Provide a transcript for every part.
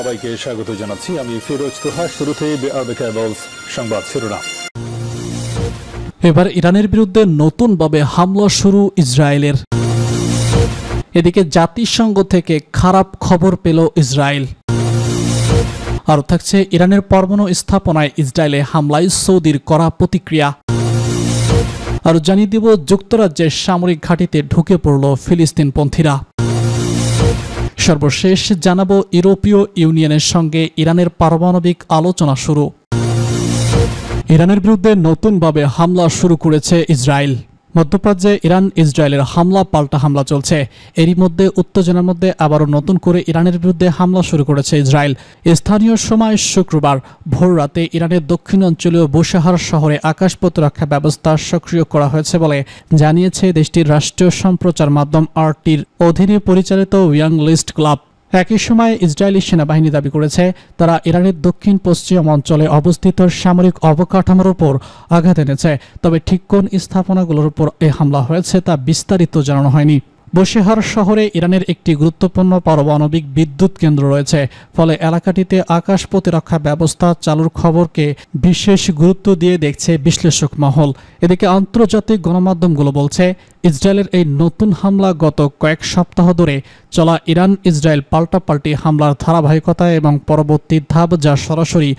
সবাইকে স্বাগত জানাচ্ছি। আমি ফিরোজ তোহা। শুরুতেই সংবাদ শিরোনাম। এবার ইরানের বিরুদ্ধে নতুনভাবে হামলা শুরু ইসরায়েলের। এদিকে জাতিসংঘ থেকে খারাপ খবর পেল ইসরায়েল। আরও থাকছে ইরানের পরমাণু স্থাপনায় ইসরায়েলে হামলায় সৌদির কড়া প্রতিক্রিয়া। আরও জানিয়ে দিব যুক্তরাজ্যের সামরিক ঘাঁটিতে ঢুকে পড়ল ফিলিস্তিনপন্থীরা। সর্বশেষ জানাবো ইউরোপীয় ইউনিয়নের সঙ্গে ইরানের পারমাণবিক আলোচনা শুরু। ইরানের বিরুদ্ধে নতুনভাবে হামলা শুরু করেছে ইসরায়েল। মধ্যপ্রাচ্যে ইরান ইসরায়েলের হামলা পাল্টা হামলা চলছে। এরই মধ্যে উত্তেজনার মধ্যে আবারও নতুন করে ইরানের বিরুদ্ধে হামলা শুরু করেছে ইসরায়েল। স্থানীয় সময় শুক্রবার ভোর রাতে ইরানের দক্ষিণাঞ্চলীয় বুশাহার শহরে আকাশ প্রতিরক্ষা ব্যবস্থা সক্রিয় করা হয়েছে বলে জানিয়েছে দেশটির রাষ্ট্রীয় সম্প্রচার মাধ্যম আরটির অধীনে পরিচালিত ইয়াং লিস্ট ক্লাব। একই সময় ইসরায়েলি সেনাবাহিনী দাবি করেছে তারা ইরানের দক্ষিণ পশ্চিম অঞ্চলে অবস্থিত সামরিক অবকাঠামোর উপর আঘাত এনেছে। তবে ঠিক কোন স্থাপনাগুলোর উপর এই হামলা হয়েছে তা বিস্তারিত জানানো হয়নি। বুশাহার শহরে ইরানের একটি গুরুত্বপূর্ণ পারমাণবিক বিদ্যুৎ কেন্দ্র রয়েছে, ফলে এলাকাটিতে আকাশ প্রতিরক্ষা ব্যবস্থা চালুর খবরকে বিশেষ গুরুত্ব দিয়ে দেখছে বিশ্লেষক মহল। এদিকে আন্তর্জাতিক গণমাধ্যমগুলো বলছে ইসরায়েলের এই নতুন হামলা গত কয়েক সপ্তাহ ধরে চলা ইরান ইসরায়েল পাল্টাপাল্টি হামলার ধারাবাহিকতা এবং পরবর্তী ধাপ, যা সরাসরি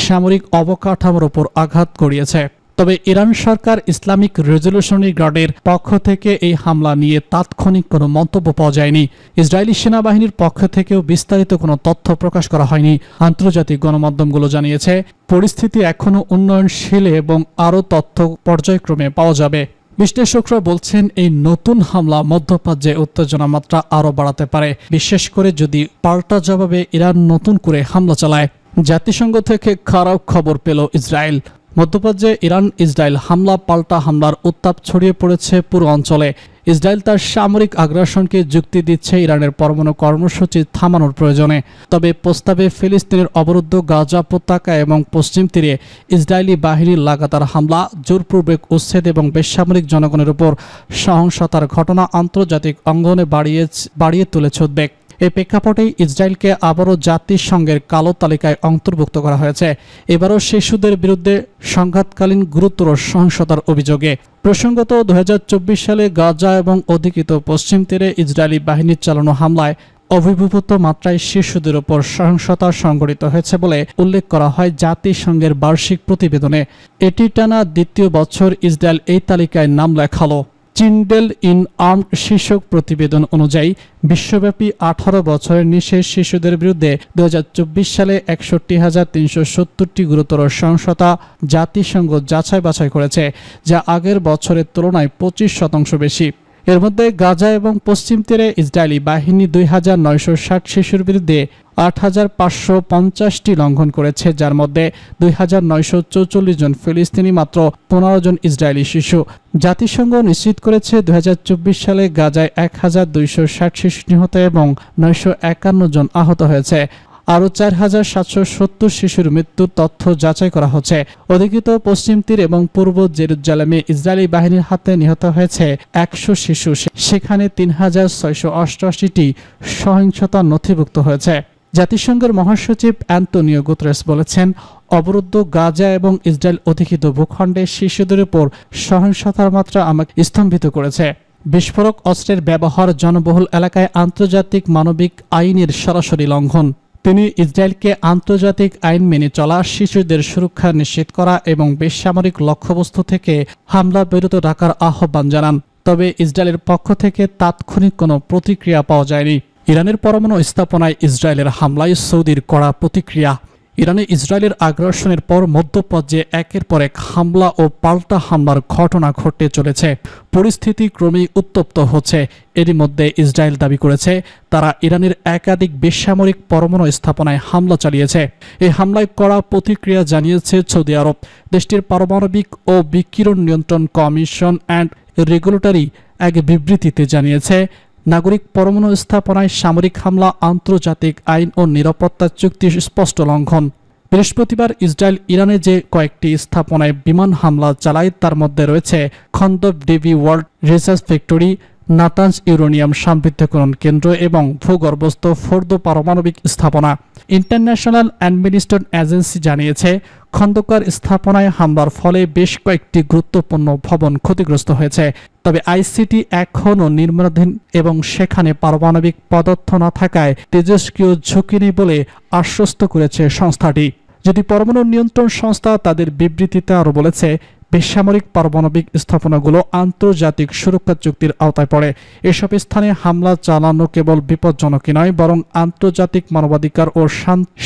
সামরিক অবকাঠামোর উপর আঘাত করিয়েছে। তবে ইরান সরকার ইসলামিক রেজলিউশনারি গার্ডের পক্ষ থেকে এই হামলা নিয়ে তাৎক্ষণিক কোনো মন্তব্য পাওয়া যায়নি। ইসরায়েলি সেনাবাহিনীর পক্ষ থেকেও বিস্তারিত কোনো তথ্য প্রকাশ করা হয়নি। আন্তর্জাতিক গণমাধ্যমগুলো জানিয়েছে পরিস্থিতি এখনও উন্নয়নশীল এবং আরও তথ্য পর্যায়ক্রমে পাওয়া যাবে। বিশ্লেষকরা বলছেন এই নতুন হামলা মধ্যপ্রাচ্যে উত্তেজনা মাত্রা আরও বাড়াতে পারে, বিশেষ করে যদি পাল্টা জবাবে ইরান নতুন করে হামলা চালায়। জাতিসংঘ থেকে খারাপ খবর পেল ইসরায়েল। মধ্যপ্রাচ্যে ইরান ইসরায়েল হামলা পাল্টা হামলার উত্তাপ ছড়িয়ে পড়েছে পুরো অঞ্চলে। ইসরায়েল তার সামরিক আগ্রাসনকে যুক্তি দিচ্ছে ইরানের পরমাণু কর্মসূচি থামানোর প্রয়োজনে। তবে প্রস্তাবে ফিলিস্তিনের অবরুদ্ধ গাজা উপত্যকা এবং পশ্চিম তীরে ইসরায়েলি বাহিনীর লাগাতার হামলা, জোরপূর্বক উচ্ছেদ এবং বেসামরিক জনগণের উপর সহিংসতার ঘটনা আন্তর্জাতিক অঙ্গনে বাড়িয়ে তুলেছে উদ্বেগ। এই প্রেক্ষাপটেই ইসরায়েলকে আবারও জাতিসংঘের কালো তালিকায় অন্তর্ভুক্ত করা হয়েছে, এবারও শিশুদের বিরুদ্ধে সংঘাতকালীন গুরুতর সহিংসতার অভিযোগে। প্রসঙ্গত 2024 সালে গাজা এবং অধিকৃত পশ্চিম তীরে ইসরায়েলি বাহিনীর চালানো হামলায় অভিভূত মাত্রায় শিশুদের উপর সহিংসতা সংঘটিত হয়েছে বলে উল্লেখ করা হয় জাতিসংঘের বার্ষিক প্রতিবেদনে। এটি টানা দ্বিতীয় বছর ইসরায়েল এই তালিকায় নাম লেখালো। চিন্ডেল ইন আর্মড শীর্ষক প্রতিবেদন অনুযায়ী বিশ্বব্যাপী 18 বছরের নিচের শিশুদের বিরুদ্ধে 2024 সালে 61,370টি গুরুতর সহিংসতা জাতিসংঘ যাচাই বাছাই করেছে, যা আগের বছরের তুলনায় 25% বেশি। এর মধ্যে গাজা এবং পশ্চিম তীরে ইসরায়েলি বাহিনী 2,960 শিশুর বিরুদ্ধে 8,550টি লঙ্ঘন করেছে, যার মধ্যে 2,944 জন ফিলিস্তিনি, মাত্র 15 জন ইসরায়েলি শিশু। জাতিসংঘ নিশ্চিত করেছে 2024 সালে গাজায় 1,260 শিশু নিহত এবং 951 জন আহত হয়েছে। আরও 4,770 শিশুর মৃত্যুর তথ্য যাচাই করা হচ্ছে। অধিকৃত পশ্চিম তীর এবং পূর্ব জেরুজালেমে ইসরায়েলি বাহিনীর হাতে নিহত হয়েছে 100 শিশু, সেখানে 3,688টি সহিংসতা নথিভুক্ত হয়েছে। জাতিসংঘের মহাসচিব অ্যান্তোনিও গুতেরেস বলেছেন, অবরুদ্ধ গাজা এবং ইসরায়েল অধিকৃত ভূখণ্ডে শিশুদের উপর সহিংসতার মাত্রা আমাকে স্তম্ভিত করেছে। বিস্ফোরক অস্ত্রের ব্যবহার জনবহুল এলাকায় আন্তর্জাতিক মানবিক আইনের সরাসরি লঙ্ঘন। তিনি ইসরায়েলকে আন্তর্জাতিক আইন মেনে চলা, শিশুদের সুরক্ষা নিশ্চিত করা এবং বেসামরিক লক্ষ্যবস্তু থেকে হামলা বিরত রাখার আহ্বান জানান। তবে ইসরায়েলের পক্ষ থেকে তাৎক্ষণিক কোনো প্রতিক্রিয়া পাওয়া যায়নি। ইরানের পরমাণু স্থাপনায় ইসরায়েলের হামলায় সৌদির কড়া প্রতিক্রিয়া। ইরানে ইসরায়েলের আগ্রাসনের পর মধ্যপ্রাচ্যে একের পর এক হামলা ও পাল্টা হামলার ঘটনা ঘটতে চলেছে। পরিস্থিতি ক্রমেই উত্তপ্ত হচ্ছে। এরই মধ্যে ইসরায়েল দাবি করেছে তারা ইরানের একাধিক বেসামরিক পরমাণু স্থাপনায় হামলা চালিয়েছে। এই হামলায় কড়া প্রতিক্রিয়া জানিয়েছে সৌদি আরব। দেশটির পারমাণবিক ও বিকিরণ নিয়ন্ত্রণ কমিশন অ্যান্ড রেগুলেটরি এক বিবৃতিতে জানিয়েছে, নাগরিক পরমাণু স্থাপনায় সামরিক হামলা আন্তর্জাতিক আইন ও নিরাপত্তা চুক্তির স্পষ্ট লঙ্ঘন। বৃহস্পতিবার ইসরায়েল ইরানে যে কয়েকটি স্থাপনায় বিমান হামলা চালায় তার মধ্যে রয়েছে খন্দব ডেভি world research factory, Natanz uranium সমৃদ্ধকরণ কেন্দ্র এবং ভূগর্ভস্থ ফোর্দো পারমাণবিক স্থাপনা। ইন্টারন্যাশনাল অ্যাডমিনিস্ট্রেশন এজেন্সি জানিয়েছে, খন্দকার স্থাপনায় হামলার ফলে বেশ কয়েকটি গুরুত্বপূর্ণ ভবন ক্ষতিগ্রস্ত হয়েছে। তবে আইসিটি এখনও নির্মাণাধীন এবং সেখানে পারমাণবিক পদার্থ না থাকায় তেজস্ক্রিয় ঝুঁকি নেই বলে আশ্বস্ত করেছে সংস্থাটি। যদি পরমাণু নিয়ন্ত্রণ সংস্থা তাদের বিবৃতিতে আরও বলেছে, বেসামরিক পারমাণবিক স্থাপনাগুলো আন্তর্জাতিক সুরক্ষা চুক্তির আওতায় পড়ে। এসব স্থানে হামলা চালানো কেবল বিপজ্জনকই নয়, বরং আন্তর্জাতিক মানবাধিকার ও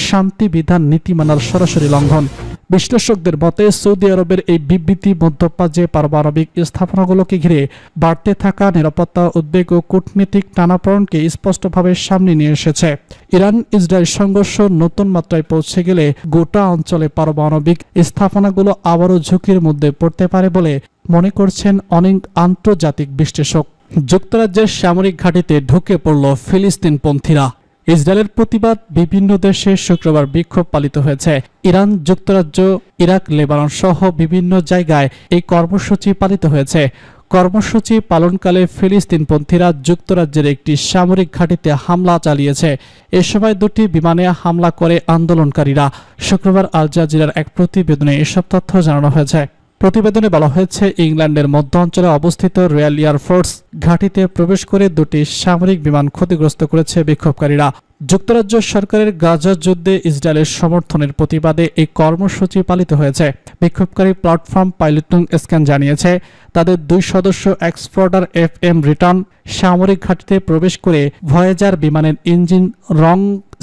শান্তি বিধান নীতিমালার সরাসরি লঙ্ঘন। বিশ্লেষকদের মতে, সৌদি আরবের এই বিবৃতি মধ্যপ্রাচ্যে পারমাণবিক স্থাপনাগুলোকে ঘিরে বাড়তে থাকা নিরাপত্তা উদ্বেগ ও কূটনীতিক টানাপোড়েনকে স্পষ্টভাবে সামনে নিয়ে এসেছে। ইরান ইসরায়েল সংঘর্ষ নতুন মাত্রায় পৌঁছে গেলে গোটা অঞ্চলে পারমাণবিক স্থাপনাগুলো আবারও ঝুঁকির মধ্যে পড়তে পারে বলে মনে করছেন অনেক আন্তর্জাতিক বিশ্লেষক। যুক্তরাজ্যের সামরিক ঘাঁটিতে ঢুকে পড়ল ফিলিস্তিনপন্থীরা। ইসরায়েলের প্রতিবাদ বিভিন্ন দেশে শুক্রবার বিক্ষোভ পালিত হয়েছে। ইরান, যুক্তরাজ্য, ইরাক, লেবানন সহ বিভিন্ন জায়গায় এই কর্মসূচি পালিত হয়েছে। কর্মসূচি পালনকালে ফিলিস্তিনপন্থীরা যুক্তরাজ্যের একটি সামরিক ঘাঁটিতে হামলা চালিয়েছে। এ সময় দুটি বিমানে হামলা করে আন্দোলনকারীরা। শুক্রবার আল জাজিরার এক প্রতিবেদনে এসব তথ্য জানানো হয়েছে। প্রতিবেদনে বলা হয়েছে, ইংল্যান্ডের মধ্য অঞ্চলে অবস্থিত রয়্যাল এয়ারফোর্স ঘাঁটিতে প্রবেশ করে দুটি সামরিক বিমান ক্ষতিগ্রস্ত করেছে বিক্ষোভকারীরা। যুক্তরাজ্য সরকারের গাজা যুদ্ধে ইসরায়েলের সমর্থনের প্রতিবাদে এই কর্মসূচি পালিত হয়েছে। বিক্ষোভকারী প্ল্যাটফর্ম পাইলটিং স্ক্যান জানিয়েছে, তাদের 2 সদস্য এক্সপ্লোরার FM রিটার্ন সামরিক ঘাঁটিতে প্রবেশ করে ভয়েজার বিমানের ইঞ্জিন রং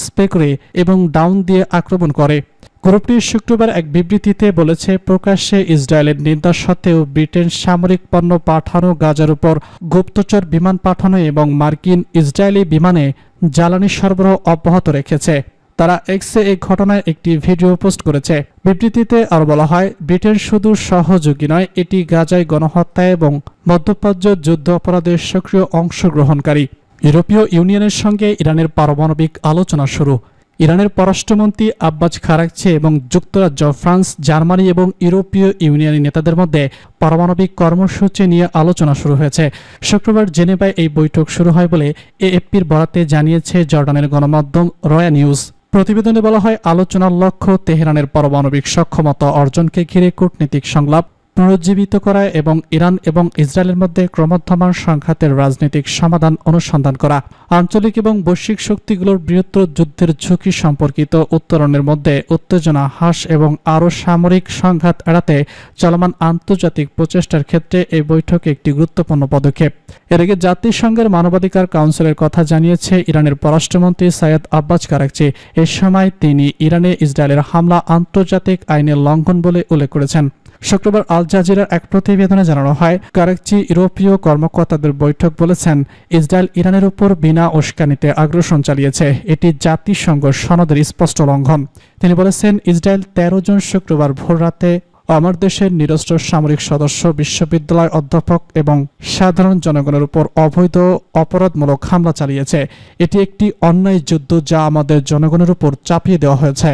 স্প্রে করে এবং ডাউন দিয়ে আক্রমণ করে। গ্রুপটি শুক্রবার এক বিবৃতিতে বলেছে, প্রকাশ্যে ইসরায়েলের নিন্দা সত্ত্বেও ব্রিটেন সামরিক পণ্য পাঠানো, গাজার উপর গুপ্তচর বিমান পাঠানো এবং মার্কিন ইসরায়েলি বিমানে জ্বালানি সরবরাহ অব্যাহত রেখেছে। তারা এক্সে এই ঘটনায় একটি ভিডিও পোস্ট করেছে। বিবৃতিতে আরও বলা হয়, ব্রিটেন শুধু সহযোগী নয়, এটি গাজায় গণহত্যা এবং মধ্যপ্রাচ্য যুদ্ধ অপরাধের সক্রিয় অংশগ্রহণকারী। ইউরোপীয় ইউনিয়নের সঙ্গে ইরানের পারমাণবিক আলোচনা শুরু। ইরানের পররাষ্ট্রমন্ত্রী আব্বাস আরাঘচি এবং যুক্তরাজ্য, ফ্রান্স, জার্মানি এবং ইউরোপীয় ইউনিয়নের নেতাদের মধ্যে পারমাণবিক কর্মসূচি নিয়ে আলোচনা শুরু হয়েছে। শুক্রবার জেনেভায় এই বৈঠক শুরু হয় বলে এএফপির বরাতে জানিয়েছে জর্ডানের গণমাধ্যম রয়া নিউজ। প্রতিবেদনে বলা হয়, আলোচনার লক্ষ্য তেহরানের পারমাণবিক সক্ষমতা অর্জনকে ঘিরে কূটনীতিক সংলাপ পুনরুজ্জীবিত করা এবং ইরান এবং ইসরায়েলের মধ্যে ক্রমবর্ধমান সংঘাতের রাজনৈতিক সমাধান অনুসন্ধান করা। আঞ্চলিক এবং বৈশ্বিক শক্তিগুলোর বৃহত্তর যুদ্ধের ঝুঁকি সম্পর্কিত উত্তরণের মধ্যে উত্তেজনা হ্রাস এবং আরও সামরিক সংঘাত এড়াতে চলমান আন্তর্জাতিক প্রচেষ্টার ক্ষেত্রে এই বৈঠক একটি গুরুত্বপূর্ণ পদক্ষেপ। এর আগে জাতিসংঘের মানবাধিকার কাউন্সিলের কথা জানিয়েছে ইরানের পররাষ্ট্রমন্ত্রী সাইয়েদ আব্বাস আরাঘচি। এ সময় তিনি ইরানে ইসরায়েলের হামলা আন্তর্জাতিক আইনের লঙ্ঘন বলে উল্লেখ করেছেন। শুক্রবার আল জাজিরার এক প্রতিবেদনে জানানো হয়, আরাঘচি ইউরোপীয় কর্মকর্তাদের বৈঠক বলেছেন, ইসরায়েল ইরানের উপর বিনা উস্কানিতে আগ্রাসন চালিয়েছে। এটি জাতিসংঘ সনদের স্পষ্ট লঙ্ঘন। তিনি বলেছেন, ইসরায়েল 13 জন শুক্রবার ভোররাতে আমার দেশের নিরস্ত্র সামরিক সদস্য, বিশ্ববিদ্যালয় অধ্যাপক এবং সাধারণ জনগণের উপর অবৈধ অপরাধমূলক হামলা চালিয়েছে। এটি একটি অন্যায় যুদ্ধ যা আমাদের জনগণের উপর চাপিয়ে দেওয়া হয়েছে।